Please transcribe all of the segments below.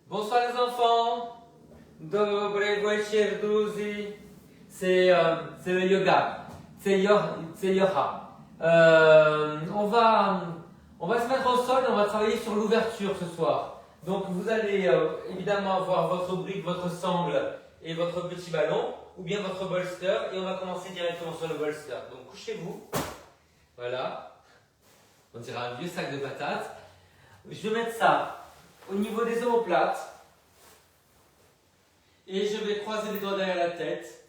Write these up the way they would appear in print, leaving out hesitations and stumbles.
Bonsoir les enfants. Добрый вечер, друзья. C'est le yoga. C'est yoga. On va se mettre au sol et on va travailler sur l'ouverture ce soir. Donc vous allez évidemment avoir votre brique, votre sangle et votre petit ballon ou bien votre bolster et on va commencer directement sur le bolster. Donc couchez-vous. Voilà. On dirait un vieux sac de patates. Je vais mettre ça au niveau des omoplates. Et je vais croiser les doigts derrière la tête.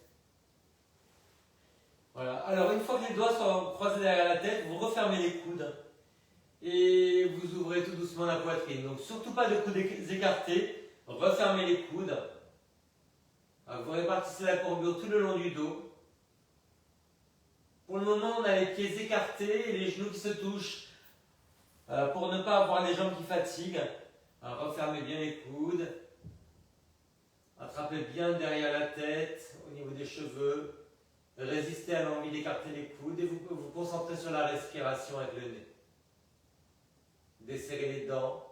Voilà. Alors, une fois que les doigts sont croisés derrière la tête, vous refermez les coudes. Et vous ouvrez tout doucement la poitrine. Donc, surtout pas de coudes écartés. Refermez les coudes. Alors, vous répartissez la courbure tout le long du dos. Pour le moment, on a les pieds écartés et les genoux qui se touchent. Pour ne pas avoir les jambes qui fatiguent. Alors, refermez bien les coudes. Attrapez bien derrière la tête, au niveau des cheveux. Résistez à l'envie d'écarter les coudes et vous vous concentrez sur la respiration avec le nez. Desserrez les dents.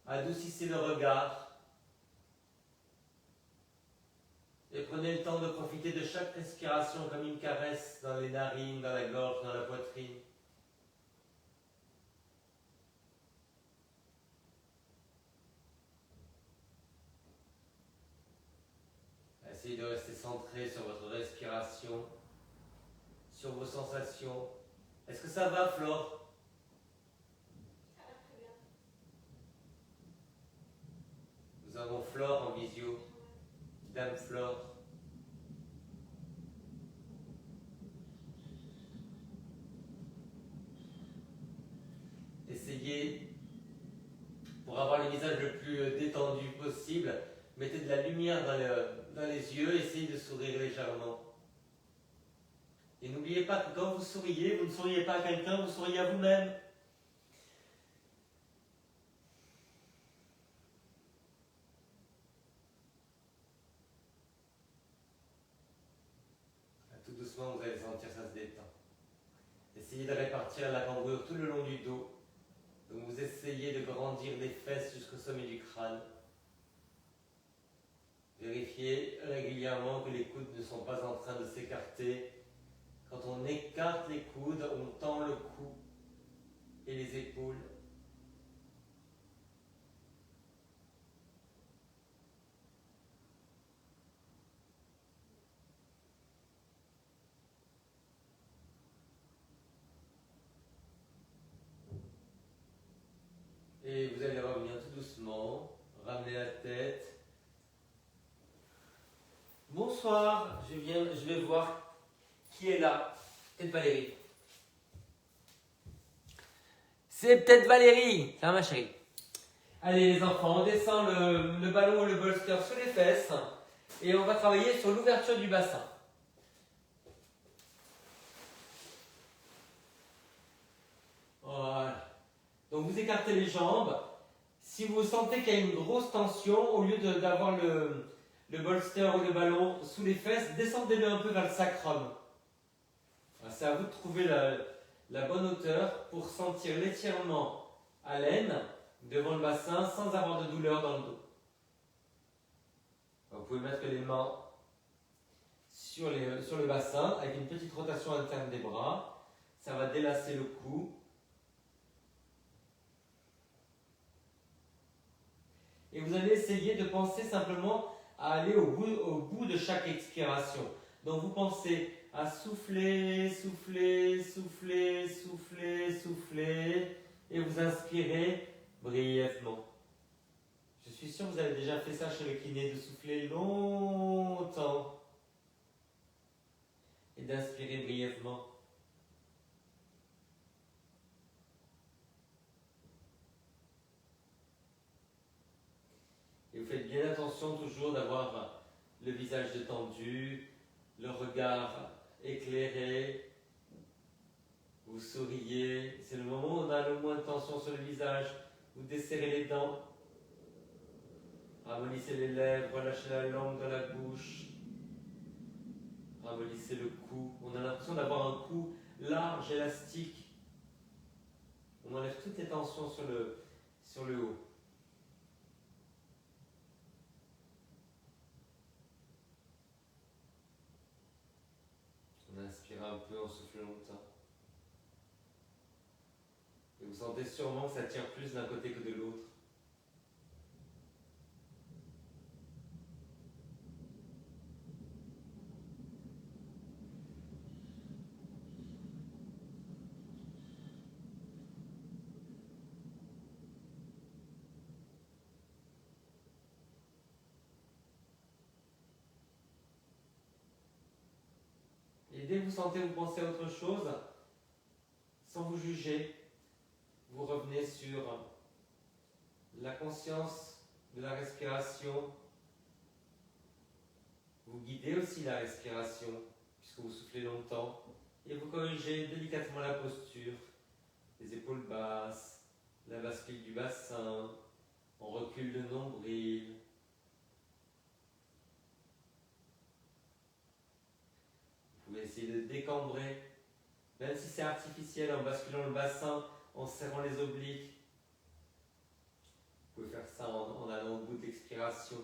Adoucissez le regard. Et prenez le temps de profiter de chaque respiration comme une caresse dans les narines, dans la gorge, dans la poitrine. Essayez de rester centré sur votre respiration, sur vos sensations. Est-ce que ça va, Flore? Ça va très bien. Nous avons Flore en visio. Dame Flore. Essayez, pour avoir le visage le plus détendu possible, mettez de la lumière dans les yeux, essayez de sourire légèrement. Et n'oubliez pas que quand vous souriez, vous ne souriez pas à quelqu'un, vous souriez à vous-même. Tout doucement, vous allez sentir ça se détend. Essayez de répartir la cambrure tout le long du dos. Donc vous essayez de grandir les fesses jusqu'au sommet du crâne. Vérifiez régulièrement que les coudes ne sont pas en train de s'écarter. Quand on écarte les coudes, on tend le cou et les épaules. Et vous allez revenir tout doucement, ramener la tête. Bonsoir, je vais voir qui est là. Peut-être Valérie. C'est peut-être Valérie. Ça va ma chérie? Allez les enfants, on descend le ballon ou le bolster sous les fesses et on va travailler sur l'ouverture du bassin. Voilà. Donc vous écartez les jambes. Si vous sentez qu'il y a une grosse tension, au lieu d'avoir le bolster ou le ballon sous les fesses, descendez-le un peu vers le sacrum. C'est à vous de trouver la bonne hauteur pour sentir l'étirement à l'aine devant le bassin sans avoir de douleur dans le dos. Vous pouvez mettre les mains sur le bassin avec une petite rotation interne des bras. Ça va délasser le cou. Et vous allez essayer de penser simplement à aller au bout de chaque expiration. Donc vous pensez à souffler, souffler, souffler, souffler, souffler, et vous inspirez brièvement. Je suis sûr que vous avez déjà fait ça chez le kiné, de souffler longtemps et d'inspirer brièvement. Et vous faites bien attention toujours d'avoir le visage détendu, le regard éclairé, vous souriez, c'est le moment où on a le moins de tension sur le visage, vous desserrez les dents, ramollissez les lèvres, relâchez la langue dans la bouche, ramollissez le cou, on a l'impression d'avoir un cou large, élastique, on enlève toutes les tensions sur le haut. soufflez longtemps. Et vous sentez sûrement que ça tire plus d'un côté que de l'autre. Et dès que vous sentez vous penser à autre chose, sans vous juger, vous revenez sur la conscience de la respiration. Vous guidez aussi la respiration, puisque vous soufflez longtemps, et vous corrigez délicatement la posture, les épaules basses, la bascule du bassin, on recule le nombril. Vous pouvez essayer de décambrer, même si c'est artificiel, en basculant le bassin, en serrant les obliques. Vous pouvez faire ça en allant au bout de l'expiration.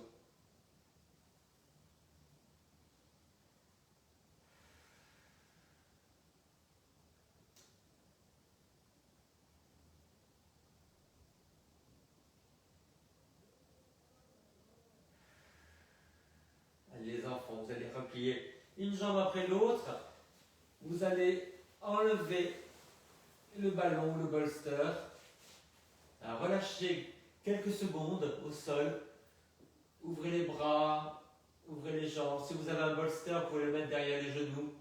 Allez les enfants, vous allez replier une jambe après l'autre. Vous allez enlever le ballon ou le bolster. Alors, relâchez quelques secondes au sol. Ouvrez les bras, ouvrez les jambes. Si vous avez un bolster, vous pouvez le mettre derrière les genoux.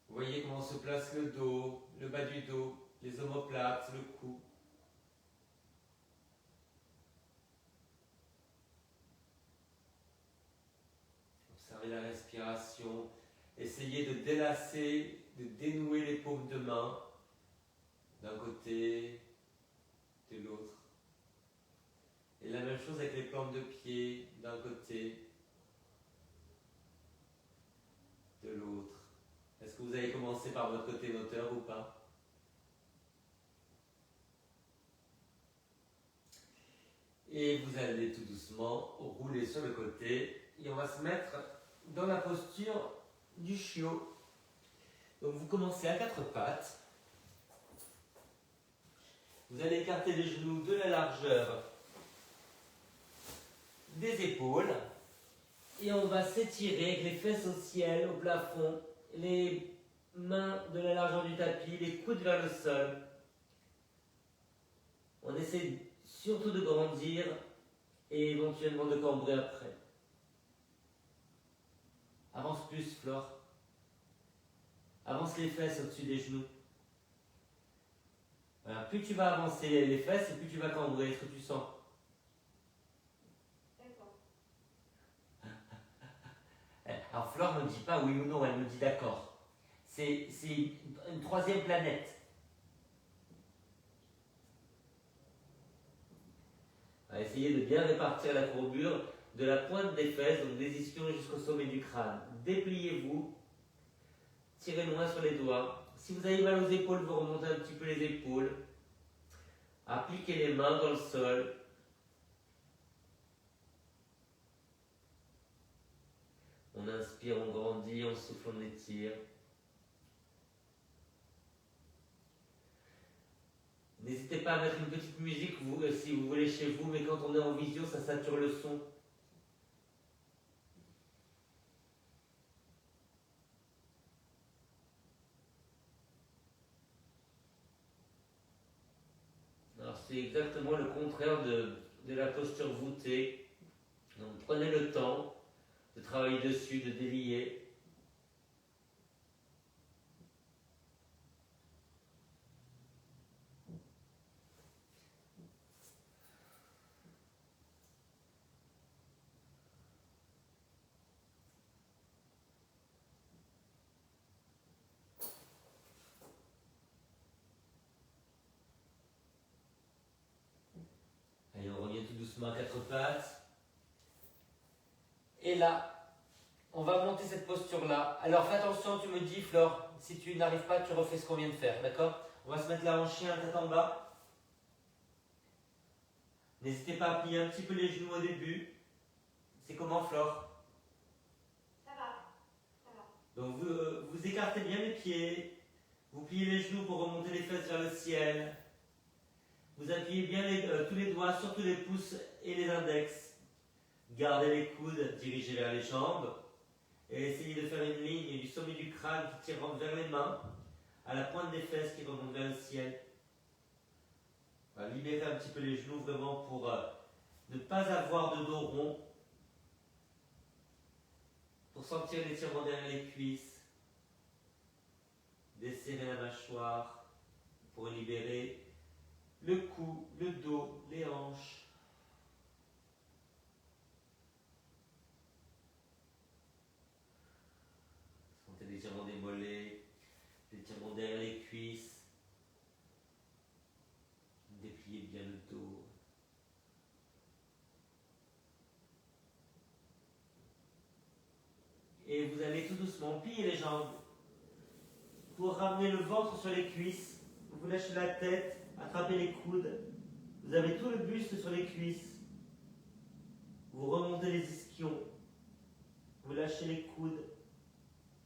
Vous voyez comment se place le dos, le bas du dos, les omoplates, le cou. Observez la respiration. Essayez de délasser, de dénouer les paumes de main d'un côté, de l'autre. Et la même chose avec les plantes de pied d'un côté, de l'autre. Est-ce que vous avez commencé par votre côté moteur ou pas? Et vous allez tout doucement rouler sur le côté et on va se mettre dans la posture du chiot. Donc vous commencez à quatre pattes. Vous allez écarter les genoux de la largeur des épaules et on va s'étirer avec les fesses au ciel, au plafond, les mains de la largeur du tapis, les coudes vers le sol. On essaie surtout de grandir et éventuellement de cambrer après. Avance plus, Flore. Avance les fesses au-dessus des genoux. Voilà. Plus tu vas avancer les fesses et plus tu vas cambrer. Est-ce que tu sens? D'accord. Alors Flore ne dit pas oui ou non, elle me dit d'accord. C'est une troisième planète. Essayez de bien répartir la courbure de la pointe des fesses, donc des ischions jusqu'au sommet du crâne. Dépliez-vous, tirez loin sur les doigts. Si vous avez mal aux épaules, vous remontez un petit peu les épaules. Appliquez les mains dans le sol. On inspire, on grandit, on souffle, on étire. N'hésitez pas à mettre une petite musique si vous voulez chez vous, mais quand on est en visio, ça sature le son. Alors c'est exactement le contraire de la posture voûtée. Donc prenez le temps de travailler dessus, de délier. Allez, on revient tout doucement à quatre pattes. Et là, on va monter cette posture-là. Alors fais attention, tu me dis, Flore, si tu n'arrives pas, tu refais ce qu'on vient de faire, d'accord? On va se mettre là en chien, tête en bas. N'hésitez pas à plier un petit peu les genoux au début. C'est comment, Flore? Ça va. Ça va. Donc vous écartez bien les pieds, vous pliez les genoux pour remonter les fesses vers le ciel. Vous appuyez bien tous les doigts, surtout les pouces et les index. Gardez les coudes dirigés vers les jambes et essayez de faire une ligne du sommet du crâne qui tire vers les mains à la pointe des fesses qui remonte vers le ciel. Libérez un petit peu les genoux vraiment pour ne pas avoir de dos rond, pour sentir l'étirement derrière les cuisses. Desserrez la mâchoire pour libérer le cou, le dos, les hanches. Sentez l'étirement des mollets, l'étirement derrière les cuisses. Dépliez bien le dos. Et vous allez tout doucement plier les jambes pour ramener le ventre sur les cuisses. Vous lâchez la tête, attrapez les coudes. Vous avez tout le buste sur les cuisses. Vous remontez les ischions. Vous lâchez les coudes.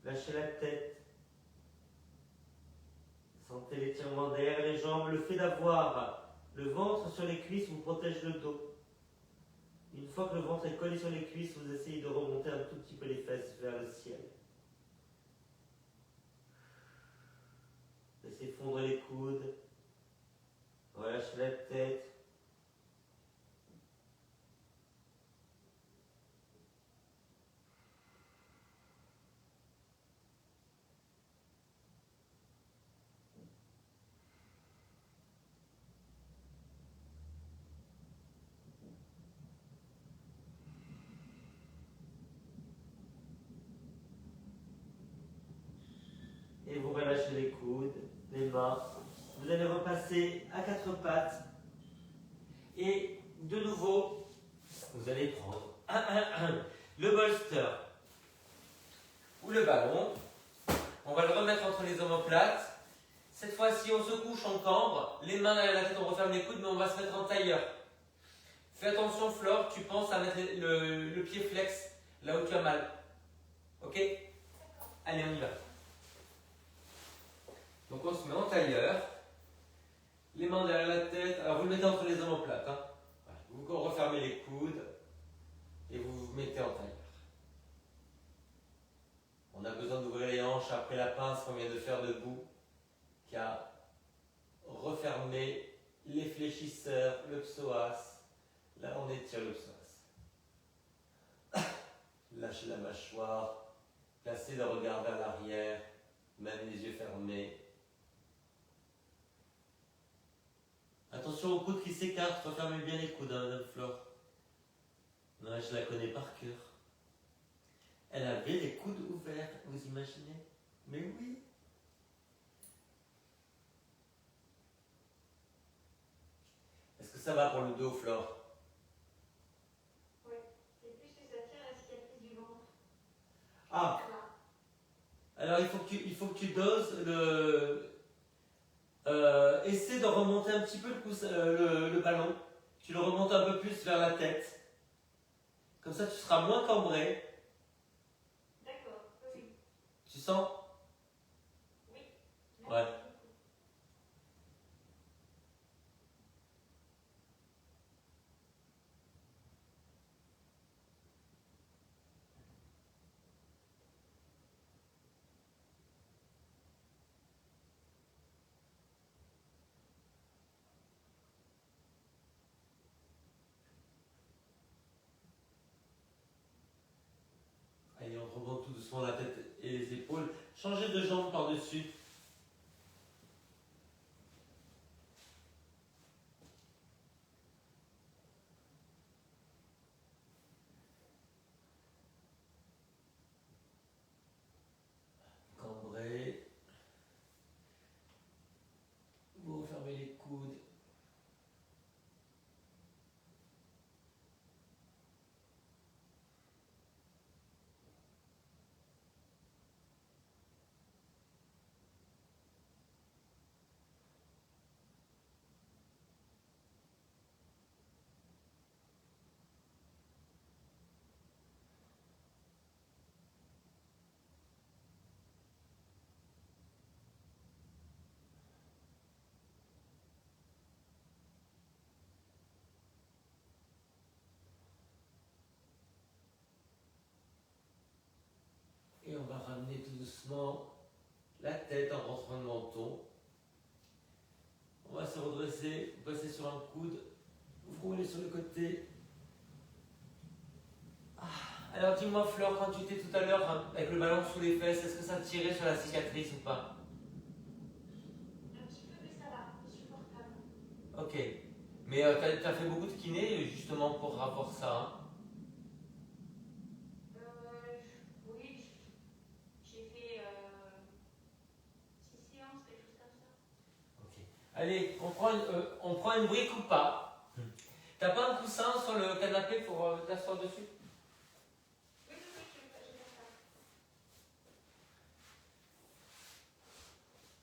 Lâchez la tête. Sentez l'étirement derrière les jambes. Le fait d'avoir le ventre sur les cuisses vous protège le dos. Une fois que le ventre est collé sur les cuisses, vous essayez de remonter un tout petit peu les fesses vers le ciel. Laissez fondre les coudes. Relâchez la tête. Et vous relâchez les coudes, les mains. Vous allez repasser à quatre pattes. Et de nouveau, vous allez prendre le bolster ou le ballon. On va le remettre entre les omoplates. Cette fois-ci, on se couche en cambre. Les mains derrière la tête, on referme les coudes, mais on va se mettre en tailleur. Fais attention, Flore, tu penses à mettre le pied flex là où tu as mal. Ok? Allez, on y va. Donc on se met en tailleur, les mains derrière la tête, alors vous le mettez entre les omoplates, hein. Vous refermez les coudes et vous vous mettez en tailleur. On a besoin d'ouvrir les hanches après la pince qu'on vient de faire debout, car refermer les fléchisseurs, le psoas, là on étire le psoas. Lâchez la mâchoire, placez le regard vers l'arrière, même les yeux fermés. Attention aux coudes qui s'écartent, refermez bien les coudes, hein, Madame Flore. Non, je la connais par cœur. Elle avait les coudes ouverts, vous imaginez? Mais oui. Est-ce que ça va pour le dos, Flore? Oui, c'est plus que ça tient la cicatrice du ventre. Ah. Alors il faut que tu doses le... essaie de remonter un petit peu le ballon. Tu le remontes un peu plus vers la tête. Comme ça, tu seras moins cambré. D'accord, oui. Tu sens? Oui. Ouais. Allez, on remonte tout doucement la tête et les épaules. Changez de jambe par-dessus. Cambré. Vous refermez les coudes. Revenez tout doucement. La tête en rentrant le menton. On va se redresser, passer sur un coude. Vous roulez sur le côté. Alors dis-moi Flore, quand tu étais tout à l'heure avec le ballon sous les fesses, est-ce que ça tirait sur la cicatrice ou pas? Un petit peu, mais ça va, c'est supportable. Ok. Mais t'as fait beaucoup de kiné justement pour avoir ça. Hein? Oui, j'ai fait 6 séances, quelque chose comme ça. Ok. Allez, on prend une brique ou pas? T'as pas un coussin sur le canapé pour t'asseoir dessus? Oui, j'ai fait ça.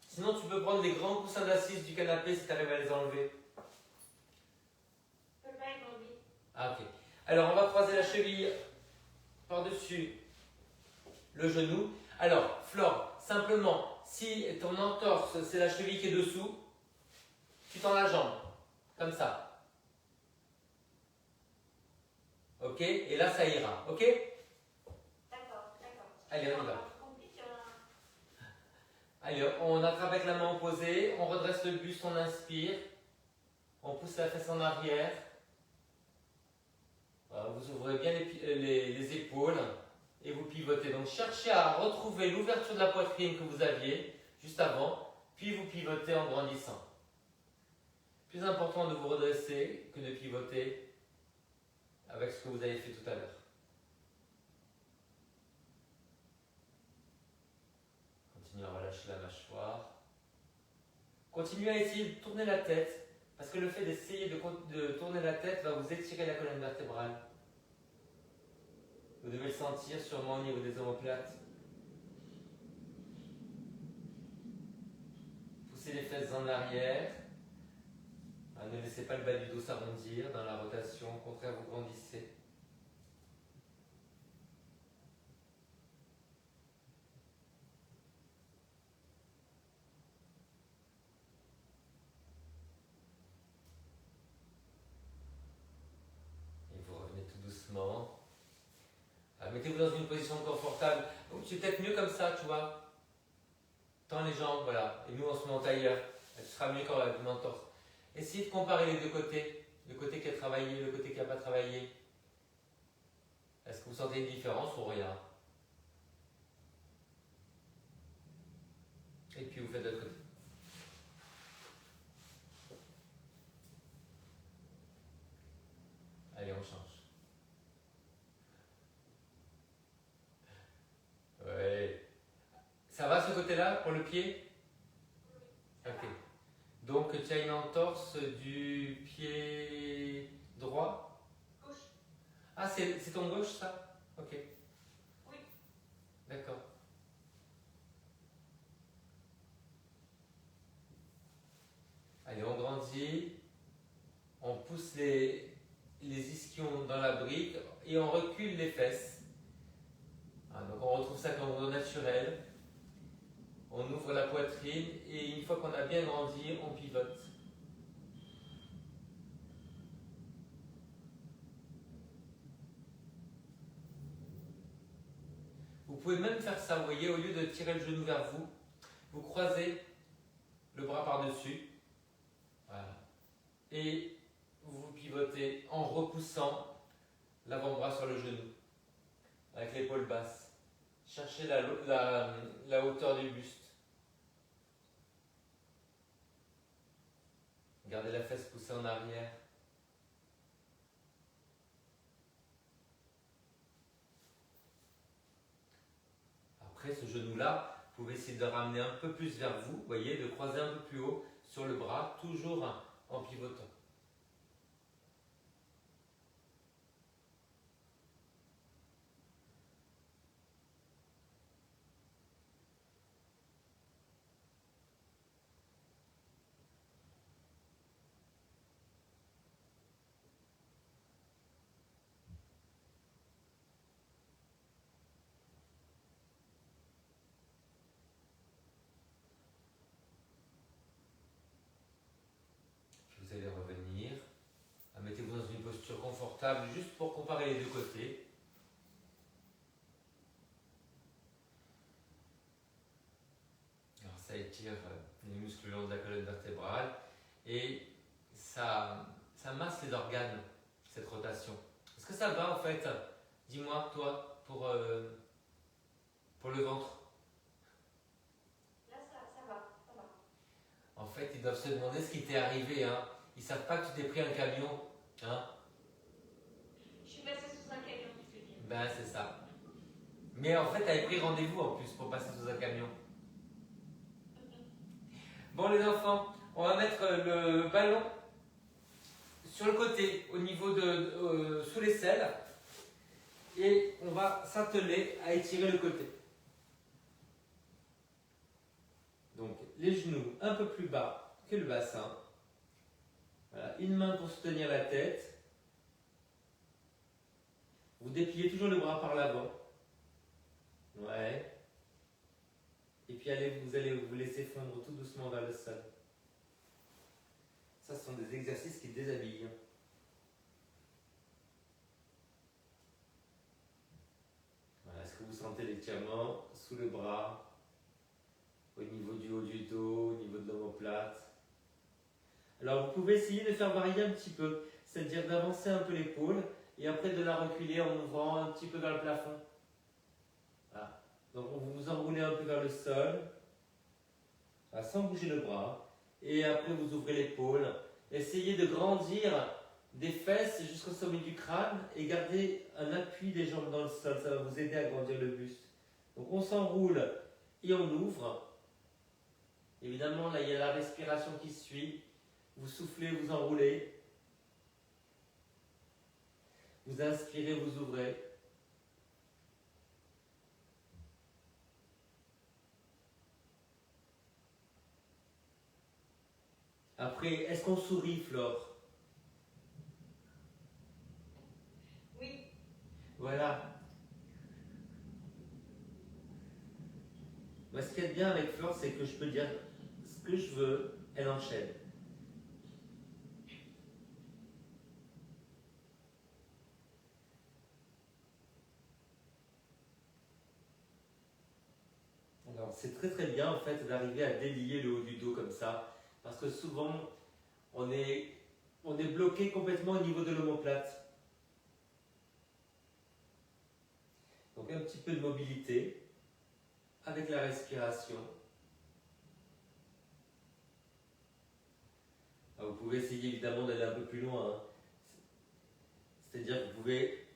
Sinon, tu peux prendre les grands coussins d'assises du canapé si tu arrives à les enlever. Je peux pas être enlevé. Ah, ok. Alors, on va croiser la cheville par-dessus le genou. Alors, Flore, simplement, si ton entorse, c'est la cheville qui est dessous, tu tends la jambe, comme ça. Ok? Et là, ça ira. Ok? D'accord. Allez, on y va. C'est compliqué, hein. Allez, on attrape avec la main opposée, on redresse le buste, on inspire, on pousse la fesse en arrière. Voilà, vous ouvrez bien les épaules et vous pivotez. Donc cherchez à retrouver l'ouverture de la poitrine que vous aviez juste avant, puis vous pivotez en grandissant. Plus important de vous redresser que de pivoter avec ce que vous avez fait tout à l'heure. Continuez à relâcher la mâchoire. Continuez à essayer de tourner la tête, parce que le fait d'essayer de tourner la tête va vous étirer la colonne vertébrale. Vous devez le sentir sûrement au niveau des omoplates. Poussez les fesses en arrière. Ne laissez pas le bas du dos s'arrondir dans la rotation, au contraire vous grandissez. Et vous revenez tout doucement. Mettez-vous dans une position confortable. C'est peut-être mieux comme ça, tu vois. Tends les jambes, voilà. Et nous on se met en tailleur. Ce sera mieux quand même, une entorse. Essayez de comparer les deux côtés. Le côté qui a travaillé, le côté qui n'a pas travaillé. Est-ce que vous sentez une différence ou rien? Et puis vous faites de l'autre côté. Allez, on change. Ouais. Ça va ce côté-là pour le pied? Ok. Donc tu as une entorse du pied droit? Gauche. Ah, c'est ton gauche ça? Ok. Oui. D'accord. Allez, on grandit. On pousse les ischions dans la brique et on recule les fesses. Donc on retrouve ça comme au naturel. On ouvre la poitrine et une fois qu'on a bien grandi, on pivote. Vous pouvez même faire ça, vous voyez, au lieu de tirer le genou vers vous, vous croisez le bras par-dessus. Voilà. Et vous pivotez en repoussant l'avant-bras sur le genou, avec l'épaule basse. Cherchez la hauteur du buste. Gardez la fesse poussée en arrière. Après ce genou-là, vous pouvez essayer de le ramener un peu plus vers vous, voyez, de croiser un peu plus haut sur le bras, toujours en pivotant. Vous allez revenir. Mettez-vous dans une posture confortable juste pour comparer les deux côtés. et ça masse les organes, cette rotation. Est-ce que ça va en fait? Dis-moi, toi, pour le ventre. Là, ça va, ça va. En fait, ils doivent se demander ce qui t'est arrivé. Hein. Ils savent pas que tu t'es pris un camion. Hein. Je suis passée sous un camion, tu peux dire. Ben, c'est ça. Mais en fait, tu avais pris rendez-vous en plus pour passer sous un camion. Bon, les enfants, on va mettre le ballon sur le côté, au niveau de sous l'aisselle, et on va s'atteler à étirer le côté. Donc, les genoux un peu plus bas que le bassin. Voilà, une main pour soutenir la tête. Vous dépliez toujours le bras par l'avant. Ouais. Et puis vous allez vous laisser fondre tout doucement vers le sol. Ça, ce sont des exercices qui déshabillent. Voilà, est-ce que vous sentez l'étirement sous le bras, au niveau du haut du dos, au niveau de l'omoplate? Alors, vous pouvez essayer de faire varier un petit peu, c'est-à-dire d'avancer un peu l'épaule et après de la reculer en ouvrant un petit peu vers le plafond. Voilà. Donc, vous vous enroulez un peu vers le sol, voilà, sans bouger le bras. Et après, vous ouvrez l'épaule. Essayez de grandir des fesses jusqu'au sommet du crâne et gardez un appui des jambes dans le sol. Ça va vous aider à grandir le buste. Donc, on s'enroule et on ouvre. Évidemment, là, il y a la respiration qui suit. Vous soufflez, vous enroulez. Vous inspirez, vous ouvrez. Après, est-ce qu'on sourit, Flore? Oui. Voilà. Moi, ce qui est bien avec Flore, c'est que je peux dire ce que je veux, elle enchaîne. Alors, c'est très très bien en fait d'arriver à délier le haut du dos comme ça, parce que souvent on est bloqué complètement au niveau de l'omoplate. Donc un petit peu de mobilité avec la respiration. Alors, vous pouvez essayer évidemment d'aller un peu plus loin. Hein. C'est-à-dire que vous pouvez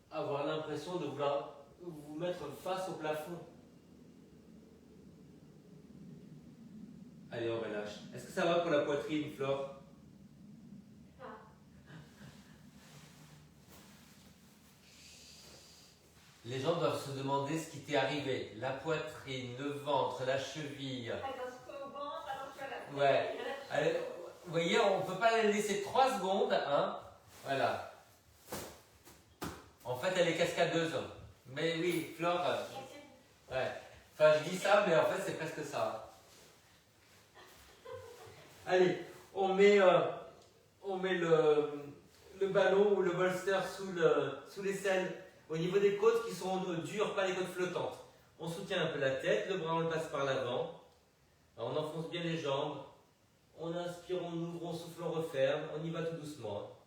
avoir l'impression de vouloir vous mettre face au plafond. Allez, on relâche. Est-ce que ça va pour la poitrine, Flore? Non. Les gens doivent se demander ce qui t'est arrivé. La poitrine, le ventre, la cheville. Attention au ventre, attention à la tête. Ouais. Allez, vous voyez, on ne peut pas la laisser 3 secondes. Hein. Voilà. En fait, elle est cascadeuse. Mais oui, Flore. Ouais. Enfin, je dis ça, mais en fait, c'est presque ça. Allez, on met le ballon ou le bolster sous l'aisselle, au niveau des côtes qui sont dures, pas les côtes flottantes. On soutient un peu la tête, le bras on le passe par l'avant. On enfonce bien les jambes. On inspire, on ouvre, on souffle, on referme. On y va tout doucement.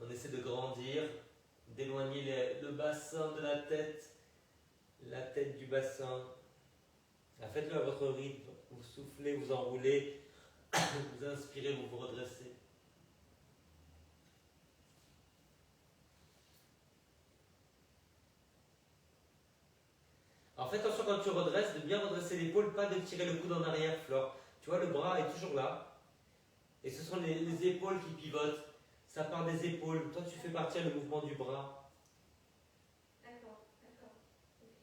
On essaie de grandir, d'éloigner le bassin de la tête du bassin. Faites-le à votre rythme. Vous soufflez, vous enroulez, vous inspirez, vous vous redressez. Alors fais attention quand tu redresses, de bien redresser l'épaule, pas de tirer le coude en arrière, Flore. Tu vois, le bras est toujours là. Et ce sont les épaules qui pivotent. Ça part des épaules. Toi, tu fais partir le mouvement du bras. D'accord, d'accord. Ok.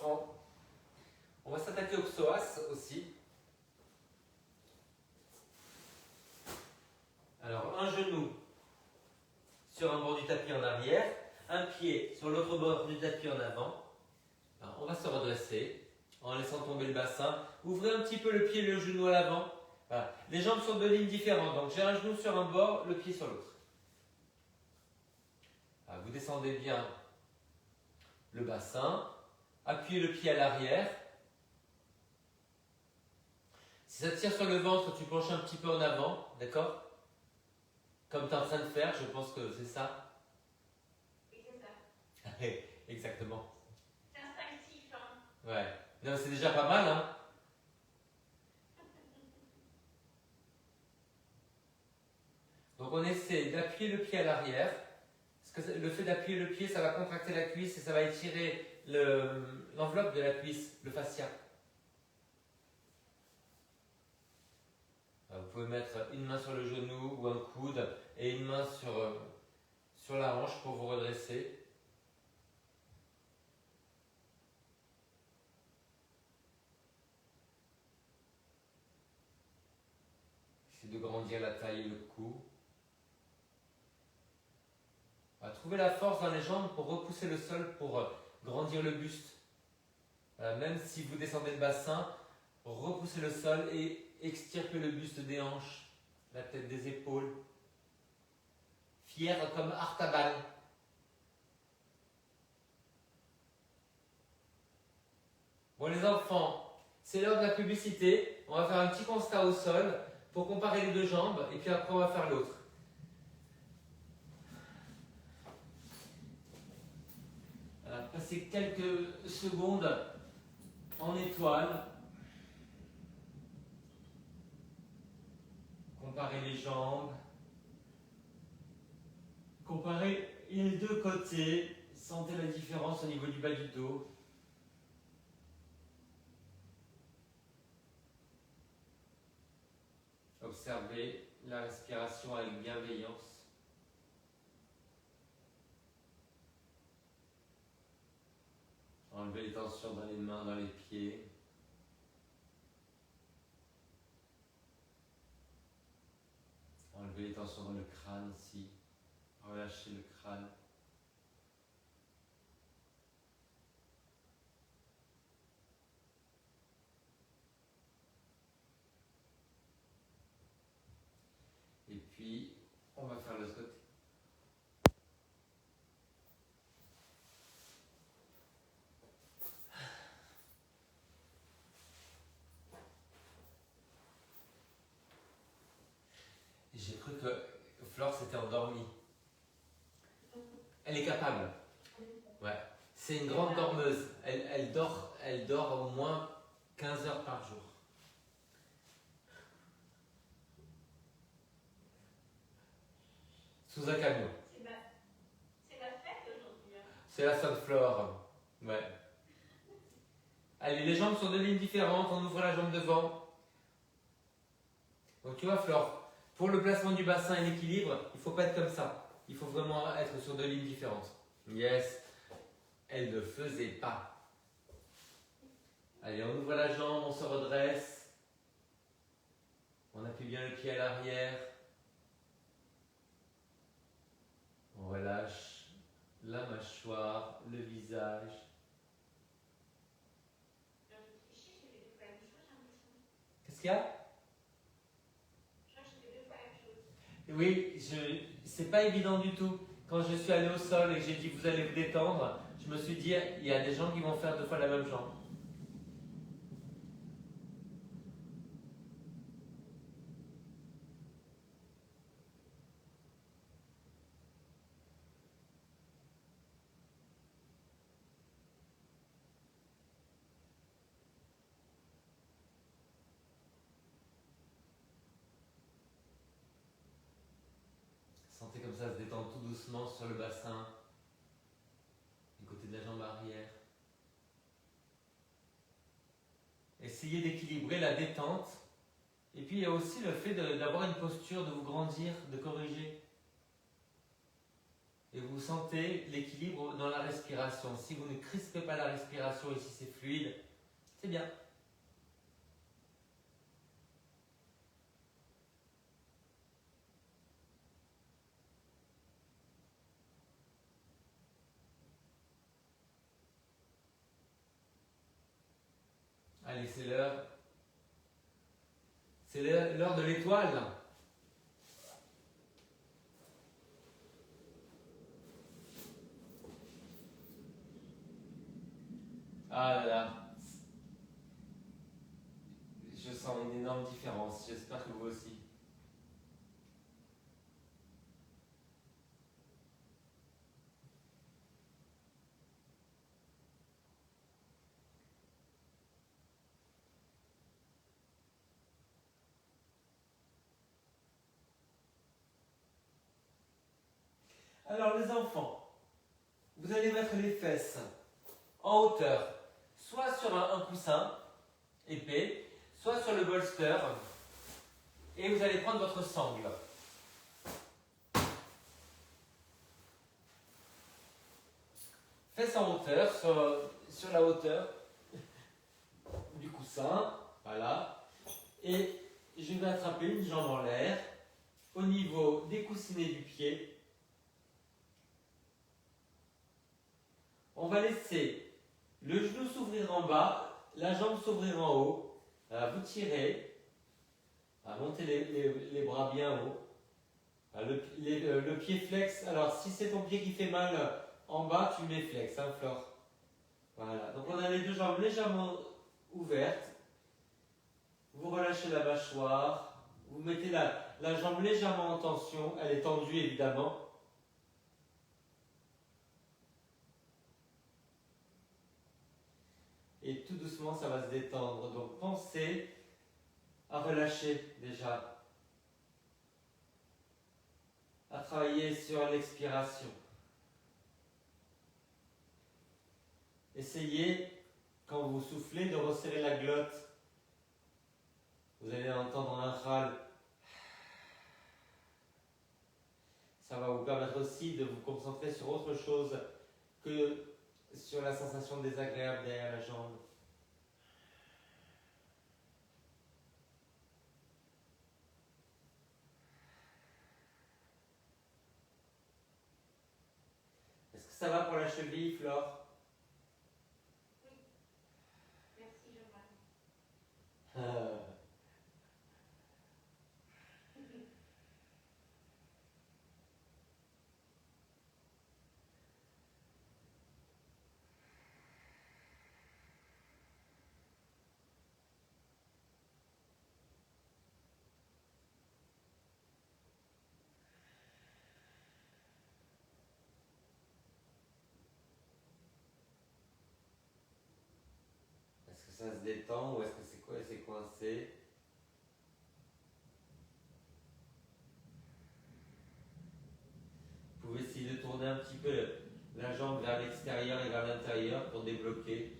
enfants, on va s'attaquer au psoas aussi. Alors, un genou sur un bord du tapis en arrière, un pied sur l'autre bord du tapis en avant. Alors, on va se redresser en laissant tomber le bassin. Ouvrez un petit peu le pied et le genou à l'avant. Voilà. Les jambes sont de lignes différentes, donc j'ai un genou sur un bord, le pied sur l'autre. Vous descendez bien le bassin, appuyez le pied à l'arrière. Si ça tire sur le ventre, tu penches un petit peu en avant, d'accord? Comme tu es en train de faire, je pense que c'est ça. Oui, c'est ça. Exactement. C'est instinctif, hein. Ouais. Non, c'est déjà pas mal, hein? Donc on essaie d'appuyer le pied à l'arrière. Parce que le fait d'appuyer le pied, ça va contracter la cuisse et ça va étirer l'enveloppe de la cuisse, le fascia. Vous pouvez mettre une main sur le genou ou un coude et une main sur la hanche pour vous redresser. Essayez de grandir la taille et le cou. Trouvez la force dans les jambes pour repousser le sol, pour grandir le buste. Même si vous descendez le bassin, repoussez le sol et extirpez le buste des hanches, la tête des épaules. Fier comme Artaban. Bon les enfants, c'est l'heure de la publicité. On va faire un petit constat au sol pour comparer les deux jambes et puis après on va faire l'autre. Passez quelques secondes en étoile. Comparez les jambes. Comparez les deux côtés. Sentez la différence au niveau du bas du dos. Observez la respiration avec bienveillance. Enlevez les tensions dans les mains, dans les pieds. Enlevez les tensions dans le crâne aussi. Relâchez le crâne. Et puis, on va faire l'autre côté. J'ai cru que Flore s'était endormie. Elle est capable. Ouais. C'est une grande dormeuse. Elle dort au moins 15 heures par jour. Sous un camion. C'est la fête aujourd'hui. Hein. C'est la Sainte Flore. Ouais. Allez, les jambes sont de lignes différentes. On ouvre la jambe devant. Donc tu vois Flore, pour le placement du bassin et l'équilibre, il ne faut pas être comme ça. Il faut vraiment être sur deux lignes différentes. Yes. Elle ne faisait pas. Allez, on ouvre la jambe, on se redresse. On appuie bien le pied à l'arrière. On relâche la mâchoire, le visage. Qu'est-ce qu'il y a? Oui, c'est pas évident du tout. Quand je suis allé au sol et que j'ai dit vous allez vous détendre, je me suis dit il y a des gens qui vont faire 2 fois la même jambe. Sentez comme ça se détendre tout doucement sur le bassin, du côté de la jambe arrière. Essayez d'équilibrer la détente. Et puis il y a aussi le fait d'avoir une posture, de vous grandir, de corriger. Et vous sentez l'équilibre dans la respiration. Si vous ne crispez pas la respiration et si c'est fluide, c'est bien. Allez, c'est l'heure. C'est l'heure de l'étoile. Ah là là. Je sens une énorme différence. J'espère que vous aussi. Alors les enfants, vous allez mettre les fesses en hauteur, soit sur un coussin épais, soit sur le bolster, et vous allez prendre votre sangle. Fesses en hauteur, sur la hauteur du coussin, voilà, et je vais attraper une jambe en l'air, au niveau des coussinets du pied. On va laisser le genou s'ouvrir en bas, la jambe s'ouvrir en haut. Vous tirez, montez les bras bien haut. Le pied flex. Alors, si c'est ton pied qui fait mal en bas, tu mets flex, hein, Flore. Voilà. Donc, on a les deux jambes légèrement ouvertes. Vous relâchez la mâchoire. Vous mettez la jambe légèrement en tension. Elle est tendue, évidemment. Et tout doucement, ça va se détendre. Donc, pensez à relâcher déjà. À travailler sur l'expiration. Essayez, quand vous soufflez, de resserrer la glotte. Vous allez entendre un râle. Ça va vous permettre aussi de vous concentrer sur autre chose que sur la sensation désagréable derrière la jambe. Est-ce que ça va pour la cheville, Flore? Oui. Merci, Jovan. Est-ce que ça se détend ou est-ce que c'est quoi? C'est coincé? Vous pouvez essayer de tourner un petit peu la jambe vers l'extérieur et vers l'intérieur pour débloquer.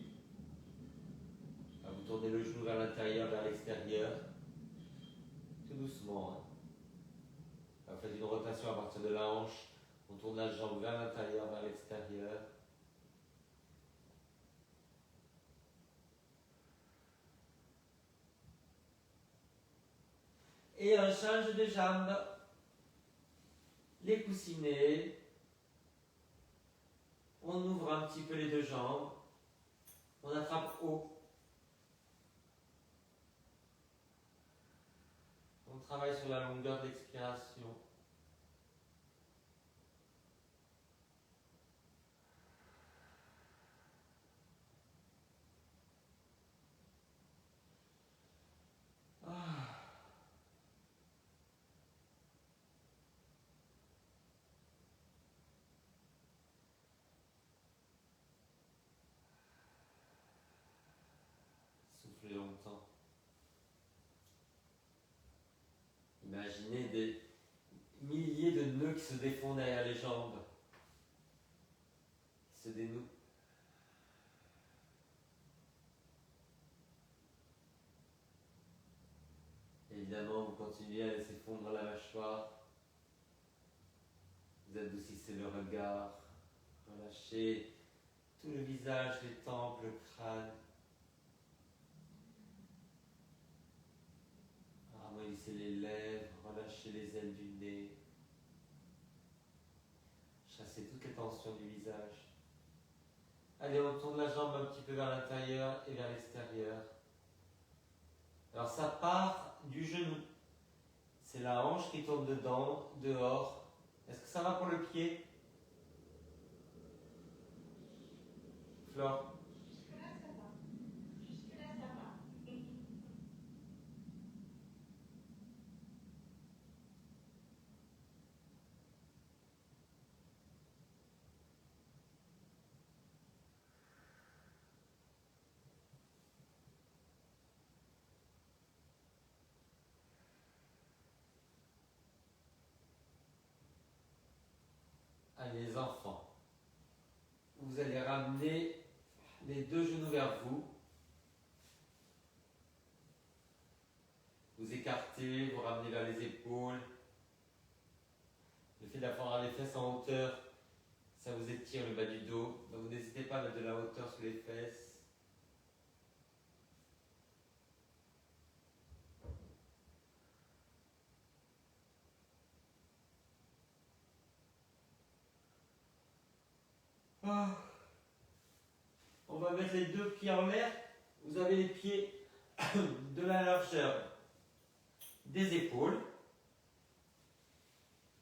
Vous tournez le genou vers l'intérieur, vers l'extérieur. Tout doucement. Vous faites une rotation à partir de la hanche. On tourne la jambe vers l'intérieur, vers l'extérieur. Et un change de jambe. Les coussinets. On ouvre un petit peu les deux jambes. On attrape haut. On travaille sur la longueur de l'expiration. Soufflez longtemps. Imaginez des milliers de nœuds qui se défont derrière les jambes, qui se dénouent. Évidemment, vous continuez à laisser fondre la mâchoire. Vous adoucissez Relâchez le regard, relâchez tout le visage, les tempes, le crâne. Ramollissez les lèvres, relâchez les ailes du nez. Chassez toute la tension du visage. Allez, on tourne la jambe un petit peu vers l'intérieur et vers l'extérieur. Alors ça part du genou. C'est la hanche qui tourne dedans, dehors. Est-ce que ça va pour le pied? Flore? Jusque-là, ça va. Jusque-là, ça va. Allez les enfants, vous allez ramener les deux genoux vers vous. Vous écartez, vous ramenez vers les épaules. Le fait d'avoir les fesses en hauteur, ça vous étire le bas du dos. Donc n'hésitez pas à mettre de la hauteur sur les fesses. Ah. On va mettre les deux pieds en l'air. Vous avez les pieds de la largeur des épaules.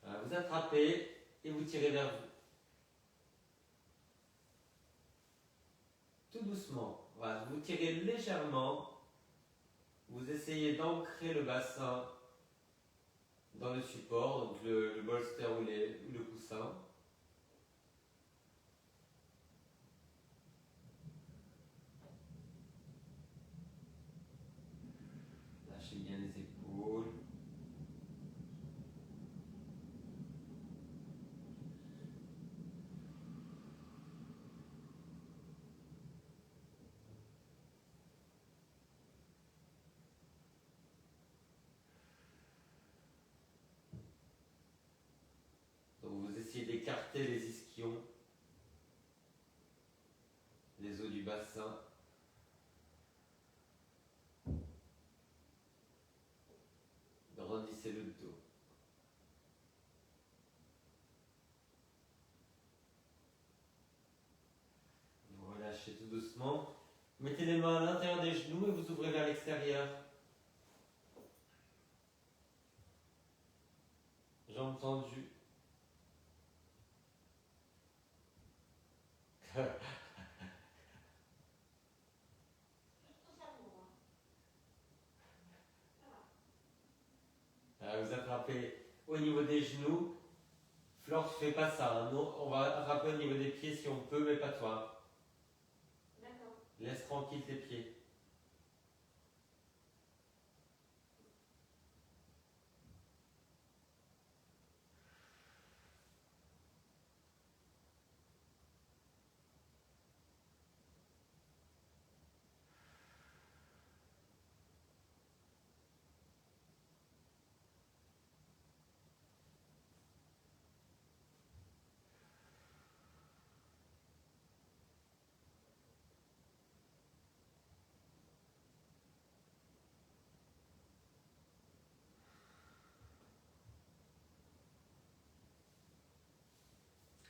Voilà, vous attrapez et vous tirez vers vous. Tout doucement. Voilà, vous tirez légèrement. Vous essayez d'ancrer le bassin dans le support, donc le bolster ou le coussin. Lâchez bien les épaules. Donc vous essayez d'écarter les ischions, les os du bassin. Grandissez le dos. Vous relâchez tout doucement. Mettez les mains à l'intérieur des genoux et vous ouvrez vers l'extérieur. Jambes tendues. Surtout ça pour moi. Ça va. Vous attrapez au niveau des genoux. Flore, tu fais pas ça. Hein. Nous, on va attraper au niveau des pieds si on peut, mais pas toi. D'accord. Laisse tranquille tes pieds.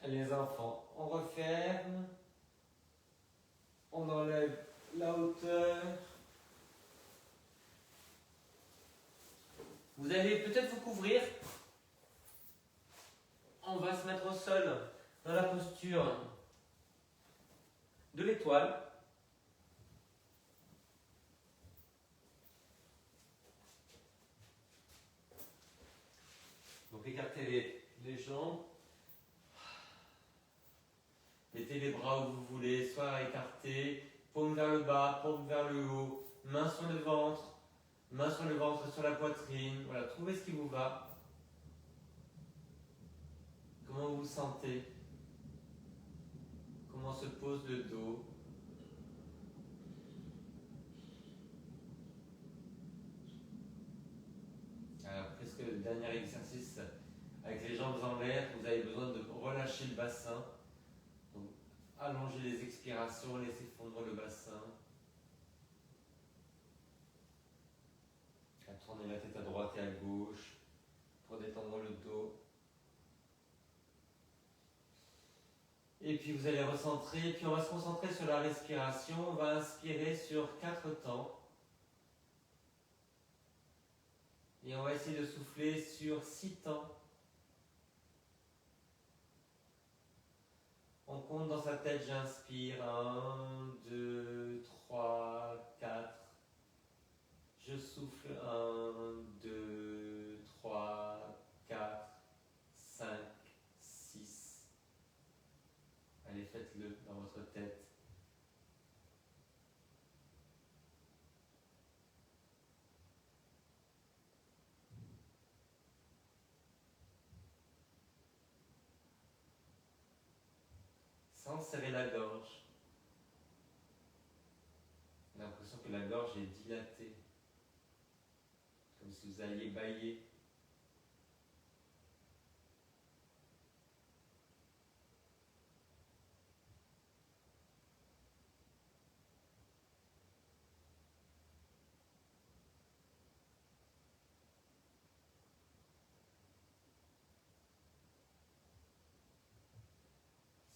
Les enfants, on referme. On enlève la hauteur. Vous allez peut-être vous couvrir. On va se mettre au sol dans la posture de l'étoile. Donc écartez les jambes. Mettez les bras où vous voulez, soit écartés, paume vers le bas, paume vers le haut, main sur le ventre sur la poitrine. Voilà, trouvez ce qui vous va. Comment vous vous sentez? Comment se pose le dos? Alors, presque le dernier exercice avec les jambes en l'air, vous avez besoin de relâcher relâcher le bassin. Donc, allongez les expirations, laissez fondre le bassin. Tournez la tête à droite et à gauche pour détendre le dos. Et puis vous allez recentrer, puis on va se concentrer sur la respiration. On va inspirer sur 4 temps. Et on va essayer de souffler sur 6 temps. On compte dans sa tête, j'inspire 1, 2, 3, 4. Je souffle 1, 2, 3, 4, 5, 6. Allez, faites-le dans votre tête. Sans serrer la gorge. J'ai l'impression que la gorge est dilatée. Comme si vous alliez bâiller.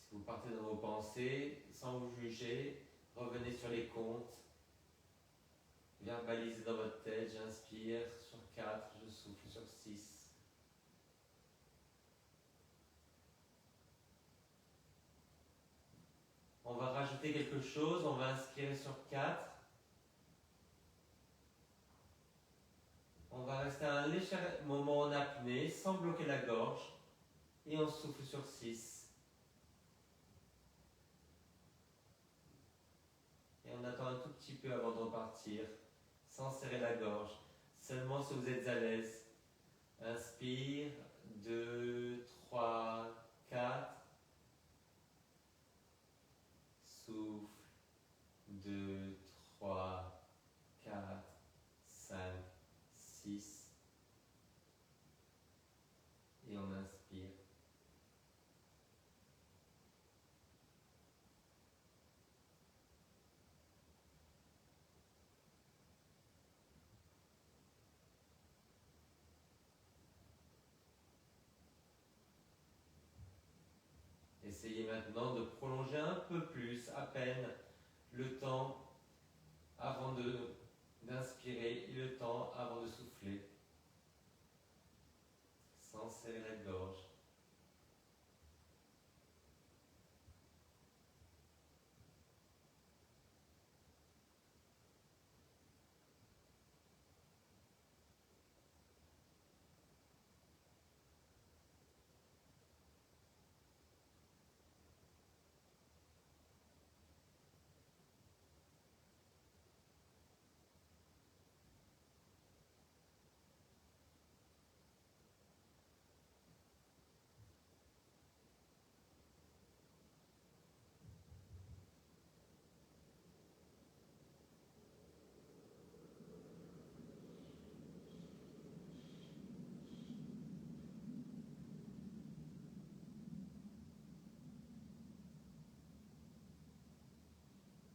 Si vous partez dans vos pensées, sans vous juger, revenez sur les comptes. Verbalisez dans votre tête, j'inspire sur 4, je souffle sur 6. On va rajouter quelque chose, on va inspirer sur 4. On va rester un léger moment en apnée, sans bloquer la gorge, et on souffle sur 6. Et on attend un tout petit peu avant de repartir, sans serrer la gorge, seulement si vous êtes à l'aise. Inspire, 2, 3, 4. Souffle, 2, 3, 4, 5, 6. Et on inspire. Essayez maintenant de prolonger un peu plus, à peine, le temps avant d'inspirer et le temps avant de souffler, sans serrer la gorge.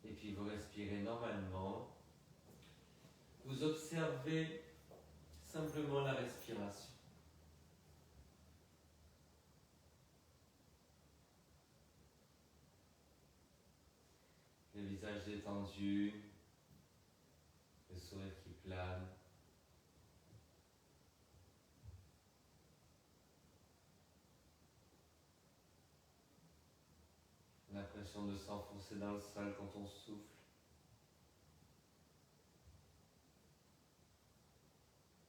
Et puis vous respirez normalement. Vous observez simplement la respiration. Le visage détendu, le sourire qui plane. L'impression de s'enfoncer dans le sol quand on souffle.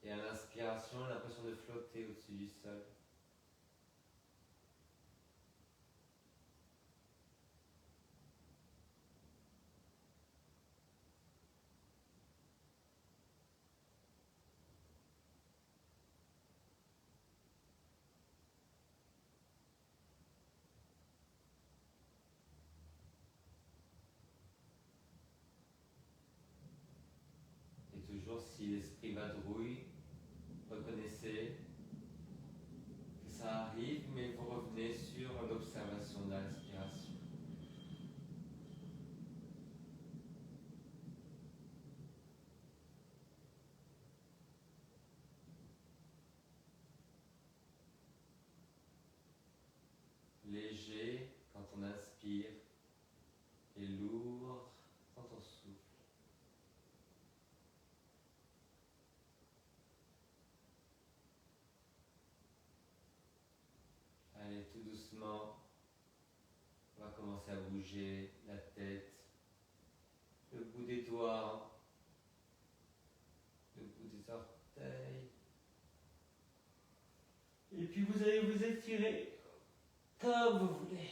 Et à l'inspiration, l'impression de flotter au-dessus du sol. Et toujours, si l'esprit vadrouille, reconnaissez que ça arrive, mais vous revenez sur à bouger la tête, le bout des doigts, le bout des orteils. Et puis vous allez vous étirer comme vous voulez.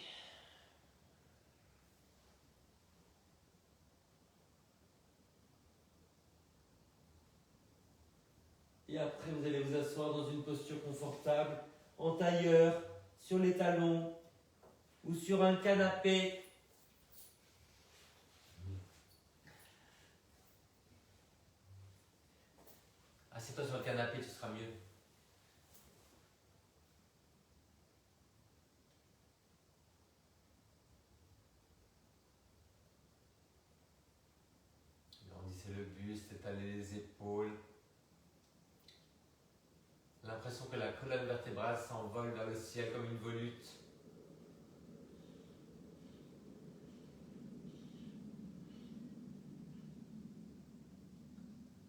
Et après, vous allez vous asseoir dans une posture confortable, en tailleur, sur les talons ou sur un canapé. Assieds-toi sur le canapé, tu seras mieux. Grandissez le buste, étalez les épaules. L'impression que la colonne vertébrale s'envole vers le ciel comme une volute.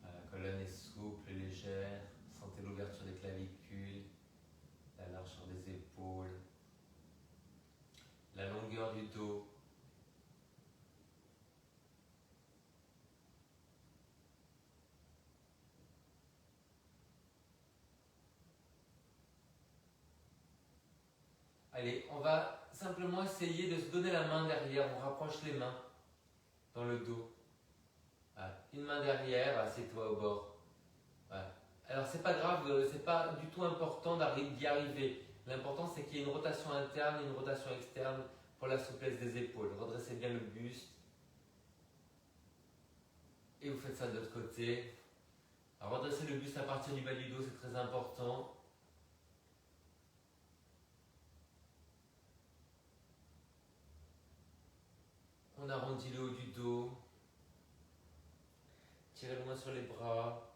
La colonne est souple et légère. Sentez l'ouverture des clavicules, la largeur des épaules, la longueur du dos. Allez, on va simplement essayer de se donner la main derrière. On rapproche les mains dans le dos. Voilà. Une main derrière, assieds-toi au bord. Voilà. Alors c'est pas grave, c'est pas du tout important d'y arriver. L'important c'est qu'il y ait une rotation interne et une rotation externe pour la souplesse des épaules. Redressez bien le buste. Et vous faites ça de l'autre côté. Alors redressez le buste à partir du bas du dos, c'est très important. On arrondit le haut du dos. Tirez loin sur les bras.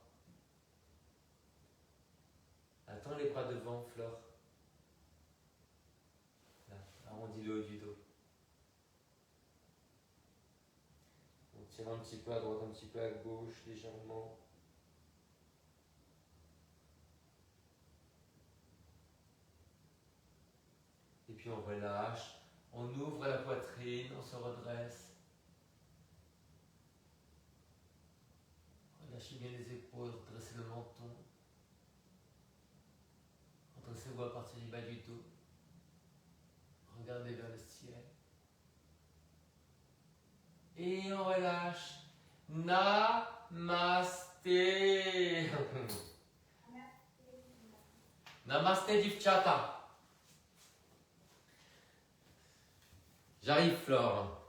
Attends les bras devant, Flore. Là, arrondis le haut du dos. On tire un petit peu à droite, un petit peu à gauche, légèrement. Et puis on relâche. On ouvre la poitrine, on se redresse. Relâchez bien les épaules, redressez le menton. Redressez-vous à partir du bas du dos. Regardez vers le ciel. Et on relâche. Namasté. Namasté Divchata. J'arrive, Flore.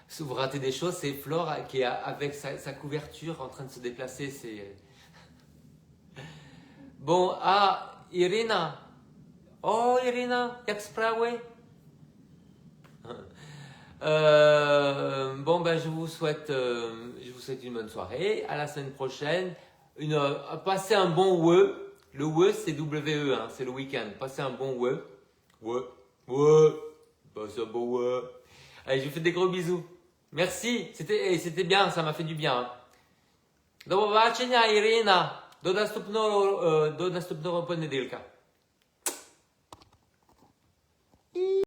Si vous ratez des choses, c'est Flore qui est avec sa couverture en train de se déplacer. Bon, Irina. Oh, Irina, jak sprawy? Bon, ben, je vous souhaite une bonne soirée. À la semaine prochaine. Passez un bon WE. Le WE, c'est WE, hein, c'est le week-end. Passez un bon WE. Passez un bon WE. Allez, je vous fais des gros bisous. Merci, c'était bien, ça m'a fait du bien. Do zobaczenia, Irina. Do następnego poniedziałku.